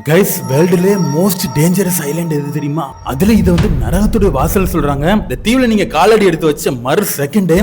Guys வேர்ல்டுலே most dangerous island எது தெரியுமா? அதுல இதை வந்து நரகத்துடைய வாசல் சொல்றாங்க. இந்த தீவுல நீங்க காலடி எடுத்து வச்ச மறு செகண்ட்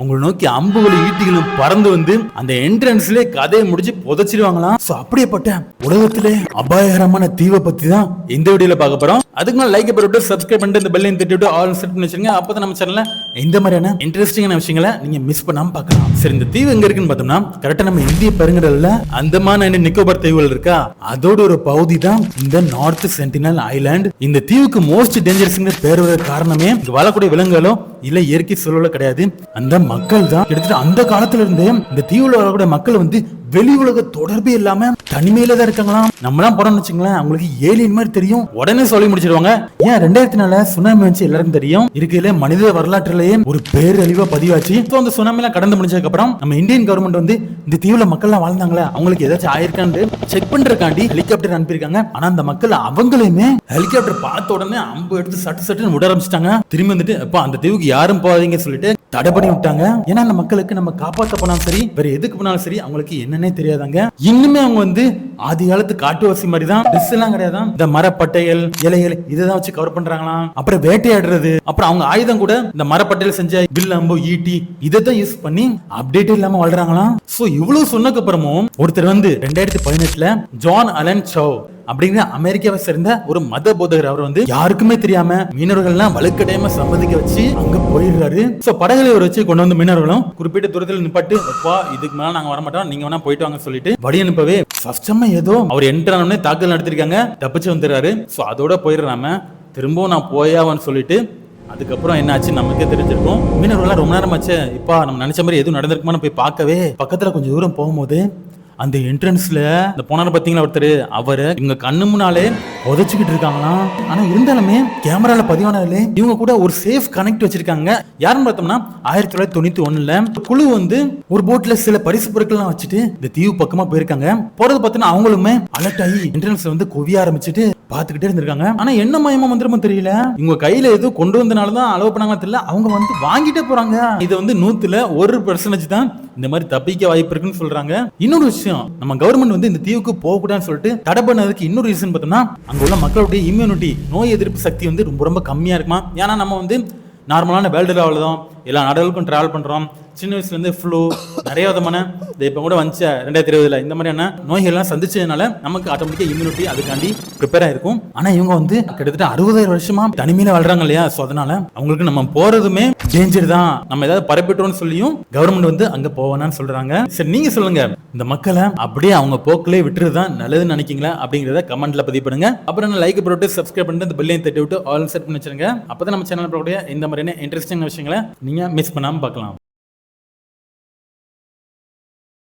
உங்களை நோக்கி அம்புகளும் ஈட்டிகளும் பறந்து வந்து அந்த என்ட்ரன்ஸ்ல கதையை முடிச்சு புதைச்சிருவாங்களாம். சோ அப்படியேப்பட்ட உலகத்திலே அபாயகரமான தீவை பத்தி தான் இந்த வீடியோல பார்க்க போறோம். அதுக்கு மேல லைக் பண்ணிட்டு சப்ஸ்கிரைப் பண்ணிட்டு இந்த பெல்லையும் தட்டிட்டு ஆல் செட் பண்ணி வச்சிருங்க. அப்பதான் நம்ம சேனல்ல இந்த மாதிரியான இன்ட்ரெஸ்டிங்கான விஷயங்களை நீங்க மிஸ் பண்ணாம பார்க்கலாம். சரி, இந்த தீவு எங்க இருக்குன்னு பார்த்தோம்னா கரெக்டா நம்ம இந்திய பெருங்கடல்ல அந்தமான் அண்ட் நிக்கோபார் தீவுகள் இருக்கா, அதோட ஒரு பகுதி தான் இந்த நார்த் சென்டினல் ஐலாண்ட். இந்த தீவுக்கு மோஸ்ட் டேஞ்சரஸ் பேர் வர காரணமே இங்க வாழக்கூடிய விலங்குகளோ இல்ல இயற்கை சூழலோ கிடையாது, அந்த மக்கள் தான். கிட்டத்தட்ட அந்த காலத்துல இருந்து இந்த தீவுல வரக்கூடிய மக்கள் வந்து வெளி உலக தொடர்பே இல்லாம தனிமையில தான் இருக்காங்களாம். நம்மளாம் போறோம்னு வச்சுங்களேன், அவங்களுக்கு ஏலியன் மாதிரி தெரியும், உடனே சொல்லி முடிச்சிருவாங்க. ஏன் 2004 சுனாமி வந்து எல்லாருக்கும் தெரியும், இருக்குதுல மனித வரலாற்றிலேயே ஒரு பேரழிவா பதிவாச்சு. அந்த சுனாமி எல்லாம் கடந்து முடிஞ்சதுக்கு அப்புறம் நம்ம இந்தியன் கவர்மெண்ட் வந்து இந்த தீவுல மக்கள் எல்லாம் வாழ்ந்தாங்களே அவங்களுக்கு ஏதாச்சும் ஆயிருக்கான்னு செக் பண்றதுக்காண்டி ஹெலிகாப்டர் அனுப்பியிருக்காங்க. ஆனா அந்த மக்கள் அவங்களையுமே ஹெலிகாப்டர் பார்த்த உடனே அம்பு எடுத்து சட்டு சட்டுன்னு விட ஆரம்பிச்சிட்டாங்க. திரும்பி வந்துட்டு அப்ப அந்த தீவுக்கு யாரும் போகாதீங்க சொல்லிட்டு தடை பண்ணி விட்டாங்க. ஏன்னா அந்த மக்களுக்கு நம்ம காப்பாற்ற போனாலும் சரி வேற எதுக்கு போனாலும் சரி அவங்களுக்கு என்னன்னே தெரியாதாங்க. இன்னுமே அவங்க வந்து ஆதி காலத்து காட்டுவாசி மாதிரி தான், ட்ரெஸ் எல்லாம் கிடையாது, இந்த மரப்பட்டைகள் இலைகள் இதான் வச்சு கவர் பண்றாங்களாம். அப்புறம் வேட்டையாடுறது, அப்புறம் அவங்க ஆயுதம் கூட இந்த மரப்பட்டையில செஞ்ச வில் அம்பு ஈட்டி இதைத்தான் யூஸ் பண்ணி அப்டேட் இல்லாம வாழ்றாங்களாம். சோ இவ்வளவு சொன்னதுக்கு அப்புறமும் ஒருத்தர் வந்து 2018 ஜான் அலன் சவ் அப்படிங்கிற அமெரிக்காவை சேர்ந்த ஒரு மத போதகர், அவர் வந்து யாருக்குமே தெரியாம மீனவர்கள்லாம் வலுக்கட்டாயமா சம்மதிக்க வச்சு அங்க போயிடுறாரு. சோ படகுல ஒரு வச்சு கொண்டு வந்து மீனவர்களும் குறிப்பிட்ட தூரத்தில் நிப்பாட்டு, அப்பா இதுக்கு மேல நாங்க வரமாட்டோம், நீங்க வேணா போயிட்டு வாங்க சொல்லிட்டு வழி அனுப்பவே ஃபர்ஸ்ட் ஏதோ அவர் என்ட்ரானே தாக்குதல் நடத்திருக்காங்க, தப்பிச்சு வந்துடுறாரு. சோ அதோட போயிடுறாம திரும்பவும் நான் போயாவன்னு சொல்லிட்டு அதுக்கப்புறம் என்ன ஆச்சு நமக்கே தெரிஞ்சிருக்கும். மீனவர்கள்லாம் ரொம்ப நேரம் ஆச்சு, இப்ப நம்ம நினைச்ச மாதிரி எதுவும் நடந்திருக்குமான்னு போய் பார்க்கவே பக்கத்துல கொஞ்சம் தூரம் போகும்போது அந்த என்ட்ரன்ஸ்ல இந்த போனாரு பாத்தீங்களா ஒருத்தர், அவரு இவங்க கண்ணு முன்னாலே உதச்சுக்கிட்டு இருக்காங்களாம். ஆனா இருந்தாலுமே கேமரால பதிவானதுல இவங்க கூட ஒரு சேஃப் கனெக்ட் வச்சிருக்காங்க. யாருன்னு பார்த்தோம்னா 1991 குழு வந்து ஒரு போட்ல சில பரிசு பொருட்கள் வச்சுட்டு இந்த தீவு பக்கமா போயிருக்காங்க. போறது பார்த்தோன்னா அவங்களுமே அலர்ட் ஆகி என்ட்ரன்ஸ்ல வந்து குவிய ஆரம்பிச்சுட்டு பாத்துக்கிட்டே இருந்திருக்காங்க. ஆனா என்ன மயமா வந்துருமோ தெரியல, இவங்க கையில எதுவும் கொண்டு வந்தனாலதான் அலோவ் பண்ணாங்க தெரியல, அவங்க வந்து வாங்கிட்டே போறாங்க. இது வந்து 100% தான் இந்த மாதிரி தப்பிக்க வாய்ப்பு இருக்குன்னு சொல்றாங்க. இன்னொரு விஷயம், நம்ம கவர்மெண்ட் வந்து இந்த தீவுக்கு போக கூடாதுன்னு சொல்லிட்டு தடை பண்ணதுக்கு இன்னொரு ரீசன் பார்த்தோம்னா அங்க உள்ள மக்களுடைய இம்யூனிட்டி நோய் எதிர்ப்பு சக்தி வந்து ரொம்ப ரொம்ப கம்மியா இருக்குமா. ஏன்னா நம்ம வந்து நார்மலான வேர்ல்டு லெவலில் தான் எல்லா நாடுகளுக்கும் டிராவல் பண்றோம். சின்ன வயசுல இருந்து ஃப்ளூ நிறைய விதமான இப்ப கூட வந்துச்சு 2020 இந்த மாதிரியான நோய்கள் எல்லாம் சந்திச்சதுனால நமக்கு ஆட்டோமேட்டிக்கா இம்யூனிட்டி அதுக்காண்டி ப்ரிப்பேர் ஆயிருக்கும். ஆனா இவங்க வந்து கிட்டத்தட்ட 60,000 வருஷமா தனிமையில வாழ்றாங்க இல்லையா, சோ அதனால அவங்களுக்கு நம்ம போறதுமே டேஞ்சர் தான், நம்ம ஏதாவது பரப்பிட்டோம்னு சொல்லியும் கவர்மெண்ட் வந்து அங்க போவானான்னு சொல்றாங்க. சரி நீங்க சொல்லுங்க, இந்த மக்களை அப்படியே அவங்க போக்கிலே விட்டுறதுதான் நல்லதுன்னு நினைக்கீங்களா அப்படிங்கறத கமெண்ட்ல பதிவு பண்ணுங்க. அப்புறம் லைக் போட்டு சப்ஸ்கிரைப் பண்ணிட்டு இந்த பெல்லையும் தட்டி விட்டு ஆல் செட் பண்ணி வச்சிருங்க. அப்பதான் நம்ம சேனல் போடக்கூடிய இந்த மாதிரியான இன்ட்ரெஸ்டிங் விஷயங்களை நீங்க மிஸ் பண்ணாம பார்க்கலாம்.